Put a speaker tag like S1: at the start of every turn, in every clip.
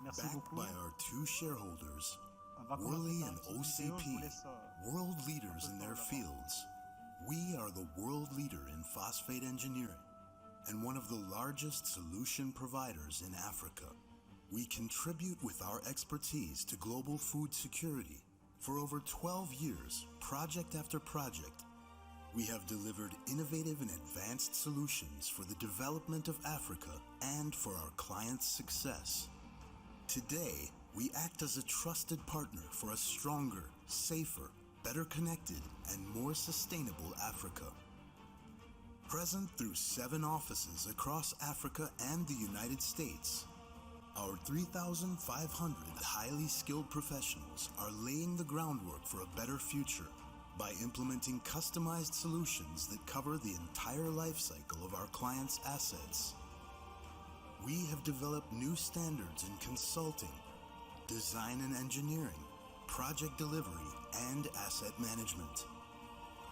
S1: Merci
S2: Backed
S1: beaucoup.
S2: by our two shareholders,
S1: On va
S2: Worley
S1: commencer par
S2: and
S1: une petite vidéo. Je vous
S2: OCP,
S1: laisse,
S2: world
S1: un
S2: leaders
S1: peu
S2: in
S1: de
S2: their
S1: temps
S2: fields. We are the world leader in phosphate engineering and one of the largest solution providers in Africa. We contribute with our expertise to global food security. For over 12 years, project after project, we have delivered innovative and advanced solutions for the development of Africa and for our clients' success. Today, we act as a trusted partner for a stronger, safer, better connected, and more sustainable Africa. Present through 7 offices across Africa and the United States, our 3,500 highly skilled professionals are laying the groundwork for a better future by implementing customized solutions that cover the entire life cycle of our clients' assets. We have developed new standards in consulting, design and engineering, project delivery, and asset management.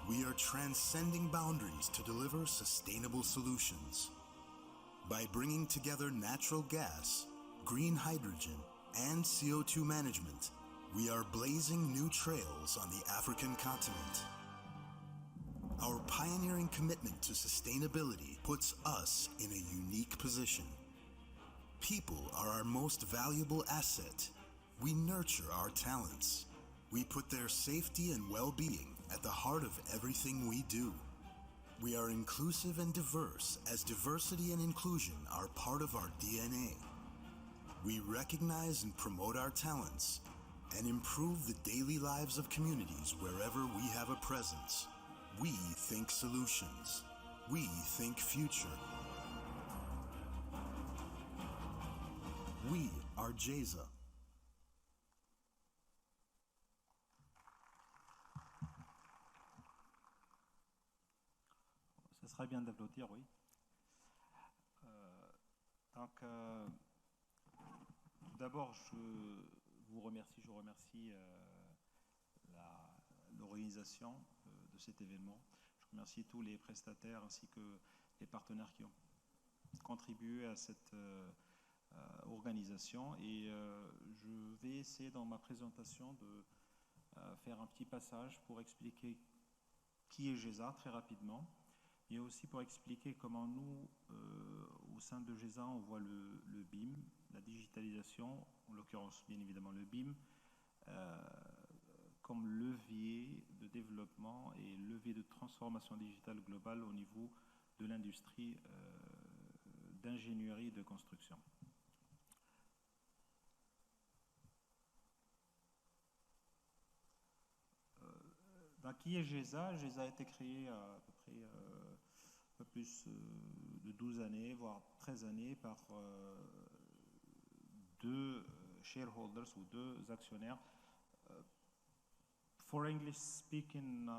S2: We are transcending boundaries to deliver sustainable solutions. By bringing together natural gas, green hydrogen, and CO2 management, we are blazing new trails on the African continent. Our pioneering commitment to sustainability puts us in a unique position. People are our most valuable asset. We nurture our talents. We put their safety and well-being at the heart of everything we do. We are inclusive and diverse, as diversity and inclusion are part of our DNA. We recognize and promote our talents and improve the daily lives of communities wherever we have a presence. We think solutions. We think future. We are JESA.
S1: Ce serait bien d'applaudir, oui. D'abord, je remercie l'organisation de cet événement. Je remercie tous les prestataires ainsi que les partenaires qui ont contribué à cette organisation. Et je vais essayer dans ma présentation de faire un petit passage pour expliquer qui est JESA très rapidement, et aussi pour expliquer comment nous, au sein de JESA, on voit le BIM, la digitalisation, en l'occurrence bien évidemment le BIM, comme levier de développement et levier de transformation digitale globale au niveau de l'industrie d'ingénierie et de construction. Qui est JESA? JESA a été créé à peu près un peu plus de 12 années, voire 13 années, par deux shareholders ou deux actionnaires. For English-speaking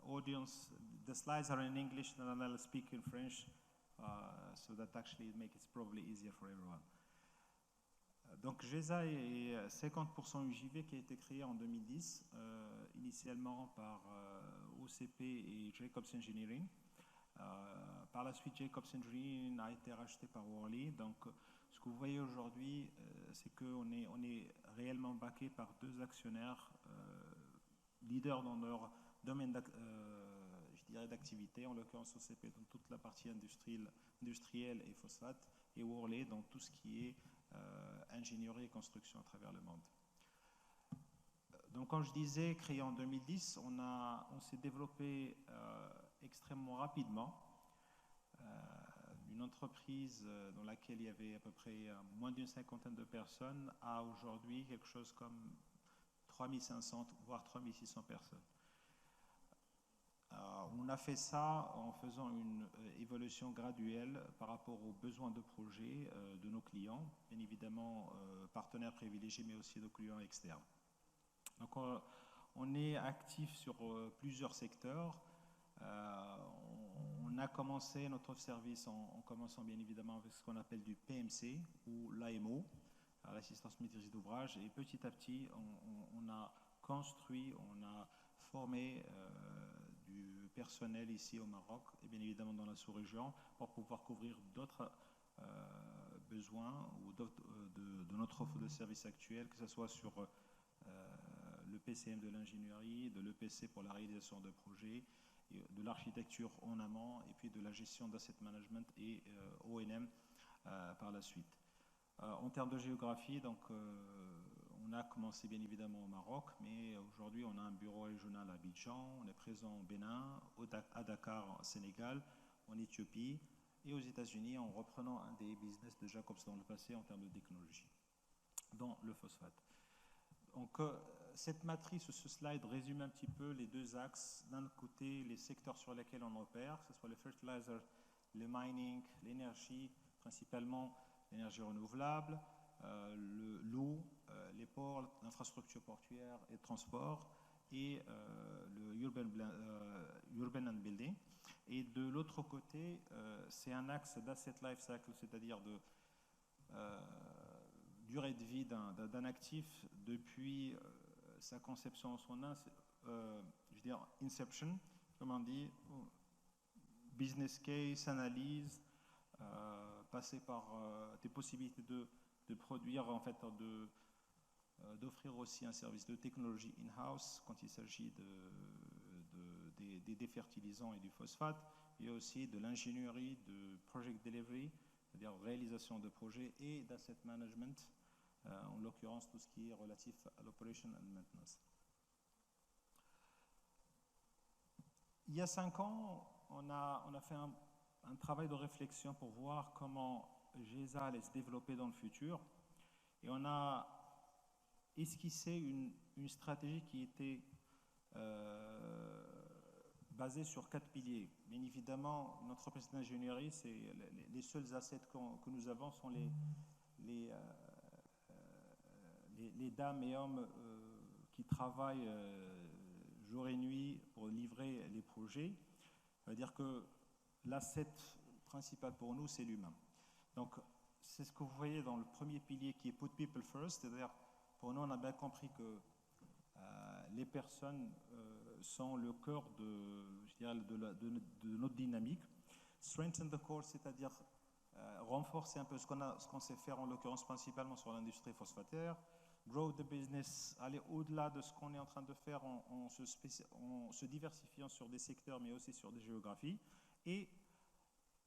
S1: audience, the slides are in English and I'll speak in French, so that actually makes it probably easier for everyone. Donc JESA est 50% UJV qui a été créé en 2010, initialement par OCP et Jacobs Engineering. Par la suite, Jacobs Engineering a été racheté par Worley. Donc ce que vous voyez aujourd'hui, c'est qu'on est réellement backé par deux actionnaires leaders dans leur domaine d'activité, en l'occurrence OCP dans toute la partie industrielle et phosphate, et Worley dans tout ce qui est ingénierie et construction à travers le monde. Donc, quand je disais créé en 2010, on s'est développé extrêmement rapidement. Une entreprise dans laquelle il y avait à peu près moins d'une cinquantaine de personnes a aujourd'hui quelque chose comme 3500 voire 3600 personnes. On a fait ça en faisant une évolution graduelle par rapport aux besoins de projet de nos clients, bien évidemment partenaires privilégiés, mais aussi nos clients externes. Donc on est actif sur plusieurs secteurs. On a commencé notre service en commençant bien évidemment avec ce qu'on appelle du PMC ou l'AMO, l'assistance maîtrise d'ouvrage, et petit à petit on a construit, on a formé du personnel ici au Maroc et bien évidemment dans la sous-région pour pouvoir couvrir d'autres besoins ou de notre offre de service actuelle, que ce soit sur le PCM de l'ingénierie, de l'EPC pour la réalisation de projets, de l'architecture en amont et puis de la gestion d'asset management et O&M par la suite. En termes de géographie, donc, on a commencé bien évidemment au Maroc, mais aujourd'hui on a un bureau régional à Abidjan, on est présent au Bénin, à Dakar, au Sénégal, en Éthiopie et aux États-Unis en reprenant un des business de Jacobs dans le passé en termes de technologie, dans le phosphate. Donc, cette matrice, ce slide résume un petit peu les deux axes. D'un côté, les secteurs sur lesquels on opère, que ce soit le fertilizer, le mining, l'énergie, principalement l'énergie renouvelable, l'eau, les ports, l'infrastructure portuaire et le transport, et le urban and building. Et de l'autre côté, c'est un axe d'asset life cycle, c'est-à-dire de durée de vie d'un actif depuis sa conception en son je veux dire inception, comme on dit, business case, analyse, passer par des possibilités de produire, en fait, d'offrir aussi un service de technologie in-house quand il s'agit des fertilisants et du phosphate, et aussi de l'ingénierie, de project delivery, c'est-à-dire réalisation de projets, et d'asset management, en l'occurrence tout ce qui est relatif à l'operation and maintenance. Il y a 5 ans, on a fait un travail de réflexion pour voir comment GESA allait se développer dans le futur, et on a esquissé une stratégie qui était basée sur 4 piliers. Bien évidemment, notre entreprise d'ingénierie, les seuls assets que nous avons sont les dames et hommes qui travaillent jour et nuit pour livrer les projets. Ça veut dire que l'asset principal pour nous, c'est l'humain. Donc, c'est ce que vous voyez dans le premier pilier qui est Put People First, c'est-à-dire pour nous, on a bien compris que les personnes sont le cœur de notre dynamique. Strengthen the core, c'est-à-dire renforcer un peu ce qu'on sait faire, en l'occurrence principalement sur l'industrie phosphataire. Grow the business, aller au-delà de ce qu'on est en train de faire en se diversifiant sur des secteurs, mais aussi sur des géographies. Et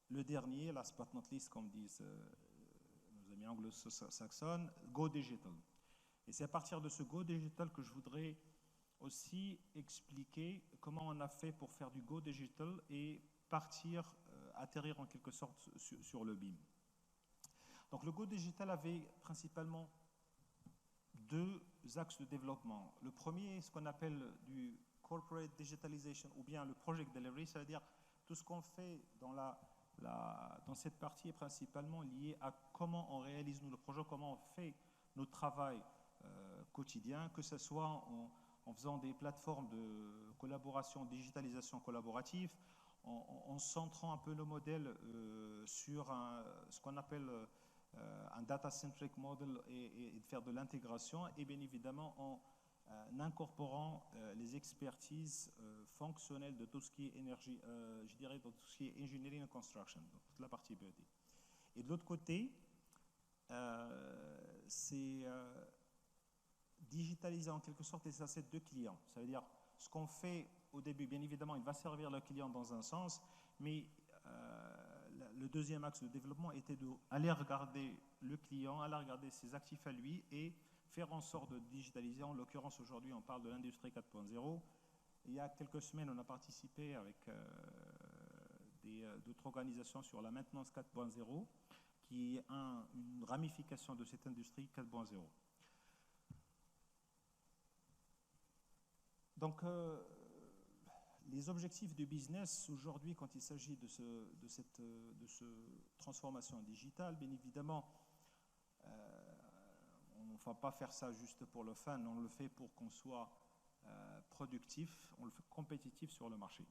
S1: le dernier, last but not least, comme disent nos amis anglo-saxons, Go Digital. Et c'est à partir de ce Go Digital que je voudrais aussi expliquer comment on a fait pour faire du Go Digital et atterrir en quelque sorte sur le BIM. Donc le Go Digital avait principalement 2 axes de développement. Le premier est ce qu'on appelle du Corporate Digitalization ou bien le Project Delivery, c'est-à-dire tout ce qu'on fait dans cette partie est principalement lié à comment on réalise le projet, comment on fait notre travail quotidien, que ce soit en faisant des plateformes de collaboration, digitalisation collaborative, en centrant un peu le modèle sur ce qu'on appelle un data-centric model et de faire de l'intégration, et bien évidemment en incorporant les expertises fonctionnelles de tout ce qui est énergie, je dirais de tout ce qui est engineering and construction, donc toute la partie BED. Et de l'autre côté, c'est digitaliser en quelque sorte les assets de clients. Ça veut dire ce qu'on fait au début, bien évidemment, il va servir le client dans un sens, mais le deuxième axe de développement était d'aller regarder le client, aller regarder ses actifs à lui et faire en sorte de digitaliser. En l'occurrence, aujourd'hui, on parle de l'industrie 4.0. Il y a quelques semaines, on a participé avec d'autres organisations sur la maintenance 4.0, qui est une ramification de cette industrie 4.0. Donc, les objectifs du business aujourd'hui, quand il s'agit de cette transformation digitale, bien évidemment, on ne va pas faire ça juste pour le fun, on le fait pour qu'on soit productif, on le fait compétitif sur le marché,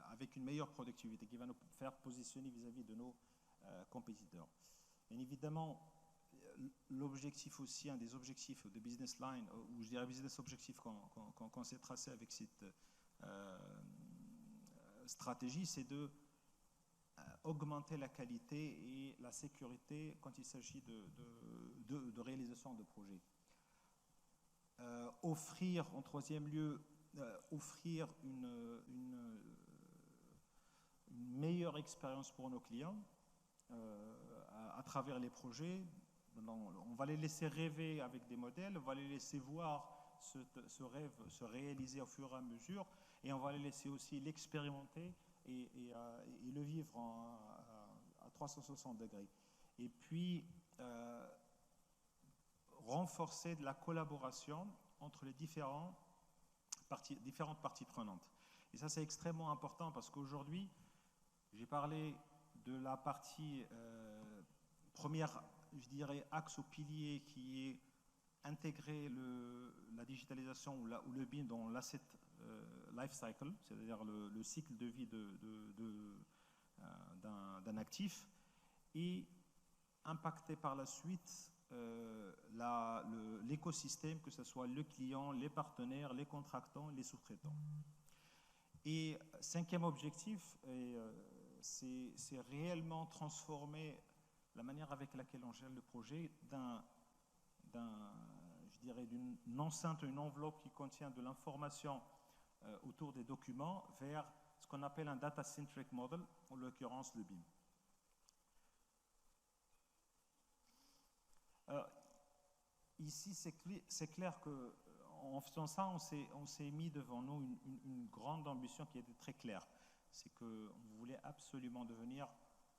S1: avec une meilleure productivité qui va nous faire positionner vis-à-vis de nos compétiteurs. Bien évidemment, l'objectif aussi, un des objectifs de business line, ou je dirais business objectif qu'on s'est tracé avec cette stratégie, c'est de augmenter la qualité et la sécurité quand il s'agit de réalisation de projets. Offrir, en troisième lieu, offrir une meilleure expérience pour nos clients à travers les projets. On va les laisser rêver avec des modèles, on va les laisser voir ce rêve se réaliser au fur et à mesure, et on va les laisser aussi l'expérimenter et le vivre à 360 degrés. Et puis, renforcer de la collaboration entre les différentes parties prenantes. Et ça, c'est extrêmement important parce qu'aujourd'hui, j'ai parlé de la partie première, je dirais, axe ou pilier qui est intégrer la digitalisation ou le BIM dans l'asset life cycle, c'est-à-dire le cycle de vie d'un actif, et impacter par la suite l'écosystème, que ce soit le client, les partenaires, les contractants, les sous-traitants. Et cinquième objectif, c'est réellement transformer la manière avec laquelle on gère le projet d'une enceinte, une enveloppe qui contient de l'information autour des documents vers ce qu'on appelle un data-centric model, en l'occurrence le BIM. Ici, c'est clair qu'en faisant ça, on s'est mis devant nous une grande ambition qui était très claire. C'est qu'on voulait absolument devenir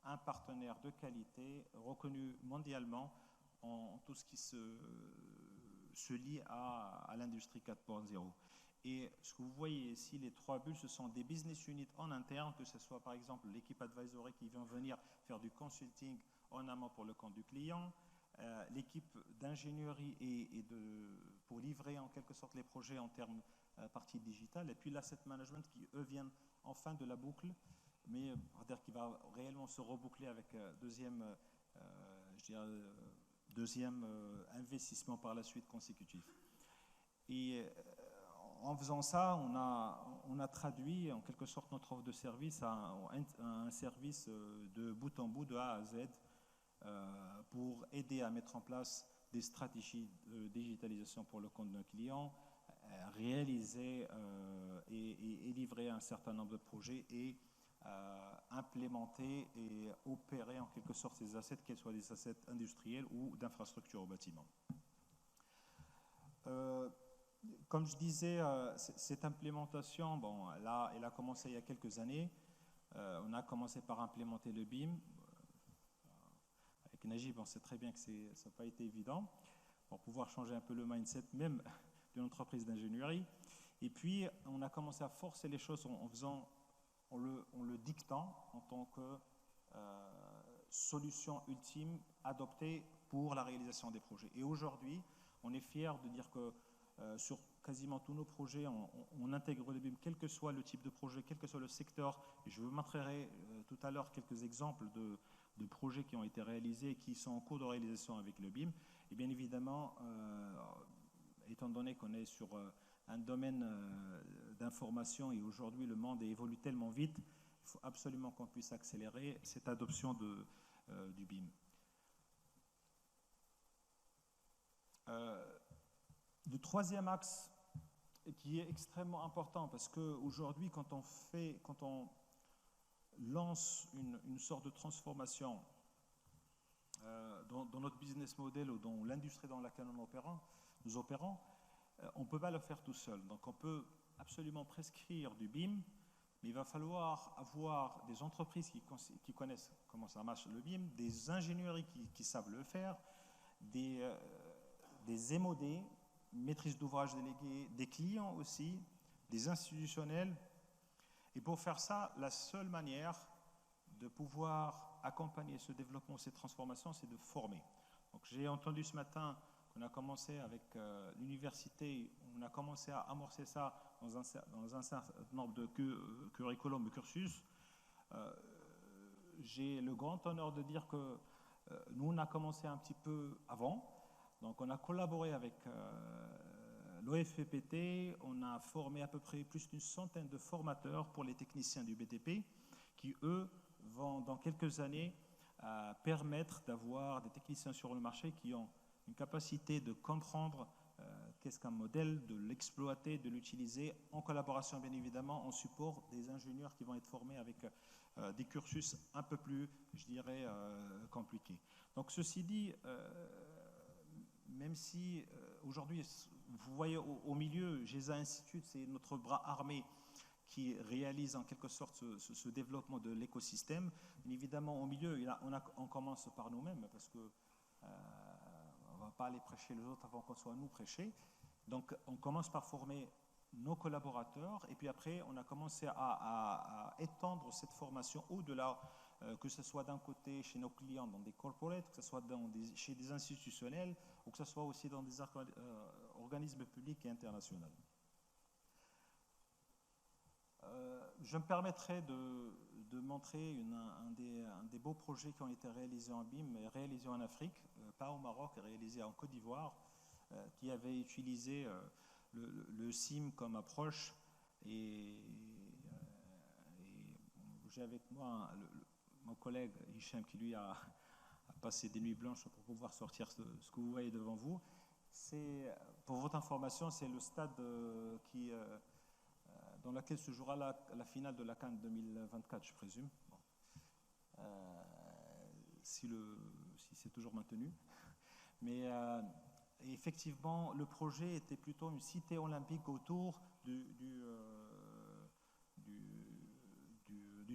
S1: un partenaire de qualité reconnu mondialement en tout ce qui se lie à l'industrie 4.0. Et ce que vous voyez ici, les trois bulles, ce sont des business units en interne, que ce soit par exemple l'équipe advisory qui vient venir faire du consulting en amont pour le compte du client, l'équipe d'ingénierie pour livrer en quelque sorte les projets en termes partie digitale, et puis l'asset management qui, eux, viennent en fin de la boucle, mais on va dire qu'il va réellement se reboucler avec deuxième investissement par la suite consécutif. Et en faisant ça, on a traduit en quelque sorte notre offre de service à un service de bout en bout, de A à Z, pour aider à mettre en place des stratégies de digitalisation pour le compte d'un client, réaliser et livrer un certain nombre de projets et implémenter et opérer en quelque sorte ces assets, qu'elles soient des assets industriels ou d'infrastructures au bâtiment. Comme je disais, cette implémentation, bon, là, elle a commencé il y a quelques années. On a commencé par implémenter le BIM. Avec Najib, on sait très bien que ça n'a pas été évident pour pouvoir changer un peu le mindset même d'une entreprise d'ingénierie. Et puis, on a commencé à forcer les choses en le dictant en tant que solution ultime adoptée pour la réalisation des projets. Et aujourd'hui, on est fiers de dire que sur quasiment tous nos projets, on intègre le BIM, quel que soit le type de projet, quel que soit le secteur. Et je vous montrerai tout à l'heure quelques exemples de projets qui ont été réalisés et qui sont en cours de réalisation avec le BIM. Et bien évidemment, étant donné qu'on est sur un domaine d'information et aujourd'hui le monde évolue tellement vite, il faut absolument qu'on puisse accélérer cette adoption du BIM. Le troisième axe qui est extrêmement important parce qu'aujourd'hui, quand on lance une sorte de transformation dans notre business model ou dans l'industrie dans laquelle nous opérons, on ne peut pas le faire tout seul. Donc on peut absolument prescrire du BIM, mais il va falloir avoir des entreprises qui connaissent comment ça marche le BIM, des ingénieries qui savent le faire, des MOD, maîtrise d'ouvrage déléguée, des clients aussi, des institutionnels. Et pour faire ça, la seule manière de pouvoir accompagner ce développement, ces transformations, c'est de former. Donc j'ai entendu ce matin qu'on a commencé avec l'université, on a commencé à amorcer ça dans un certain nombre de curriculums, de cursus. J'ai le grand honneur de dire que nous, on a commencé un petit peu avant. Donc on a collaboré avec l'OFPPT, on a formé à peu près plus d'une centaine de formateurs pour les techniciens du BTP qui, eux, vont, dans quelques années, permettre d'avoir des techniciens sur le marché qui ont une capacité de comprendre qu'est-ce qu'un modèle, de l'exploiter, de l'utiliser, en collaboration bien évidemment, en support des ingénieurs qui vont être formés avec des cursus un peu plus, je dirais, compliqués. Donc ceci dit, même si aujourd'hui, vous voyez au milieu, GESA Institute, c'est notre bras armé qui réalise en quelque sorte ce développement de l'écosystème. Évidemment, au milieu, on commence par nous-mêmes parce que on ne va pas aller prêcher les autres avant qu'on soit nous prêchés. Donc, on commence par former nos collaborateurs et puis après, on a commencé à étendre cette formation au-delà, que ce soit d'un côté chez nos clients dans des corporates, que ce soit chez des institutionnels ou que ce soit aussi dans des organismes publics et internationaux. Je me permettrai de montrer un des beaux projets qui ont été réalisés en BIM, réalisés en Afrique, pas au Maroc, réalisés en Côte d'Ivoire, qui avait utilisé le SIM comme approche. Et j'ai avec moi mon collègue Hicham qui lui a passé des nuits blanches pour pouvoir sortir ce que vous voyez devant vous. Pour votre information, c'est le stade dans lequel se jouera la finale de la CAN 2024, je présume. Bon. Si c'est toujours maintenu. Mais effectivement, le projet était plutôt une cité olympique autour du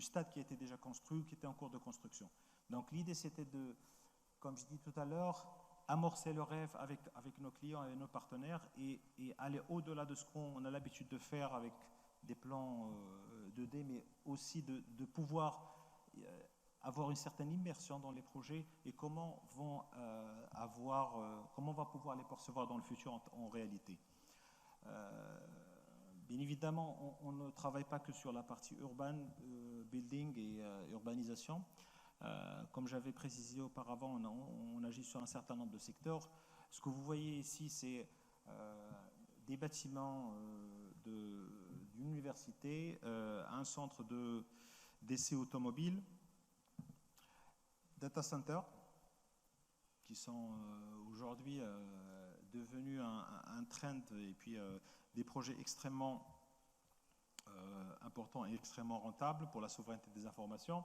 S1: stade qui était déjà construit, qui était en cours de construction. Donc l'idée, c'était de, comme je dis tout à l'heure, amorcer le rêve avec nos clients et nos partenaires et aller au-delà de ce qu'on a l'habitude de faire avec des plans 2D, mais aussi de pouvoir avoir une certaine immersion dans les projets et comment on va pouvoir les percevoir dans le futur en réalité. Bien évidemment, on ne travaille pas que sur la partie urban, building et urbanisation. Comme j'avais précisé auparavant, on agit sur un certain nombre de secteurs. Ce que vous voyez ici, c'est des bâtiments d'une université, un centre d'essais automobiles, data centers, qui sont aujourd'hui devenus un trend et puis des projets extrêmement importants et extrêmement rentables pour la souveraineté des informations.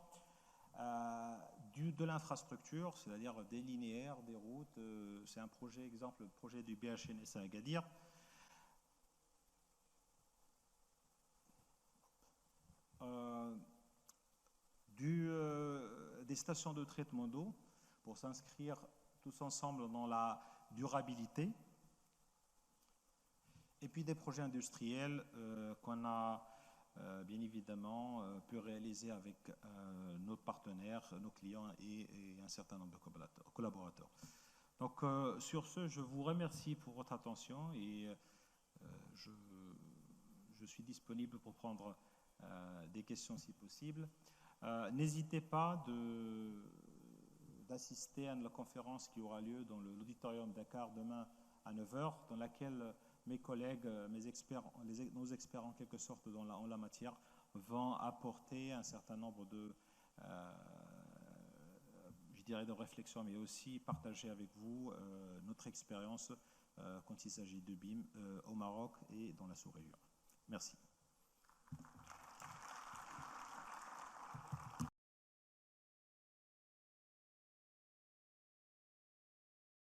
S1: De l'infrastructure, c'est-à-dire des linéaires, des routes. C'est un projet, exemple, le projet du BHNS à Agadir. Des stations de traitement d'eau pour s'inscrire tous ensemble dans la durabilité. Et puis des projets industriels qu'on a bien évidemment pu réaliser avec nos partenaires, nos clients et un certain nombre de collaborateurs. Donc sur ce, je vous remercie pour votre attention et je suis disponible pour prendre des questions si possible. N'hésitez pas d'assister à la conférence qui aura lieu dans l'auditorium Dakar demain à 9h, dans laquelle mes collègues, nos experts en quelque sorte en la matière, vont apporter un certain nombre de réflexions, mais aussi partager avec vous notre expérience quand il s'agit de BIM au Maroc et dans la sous-région. Merci.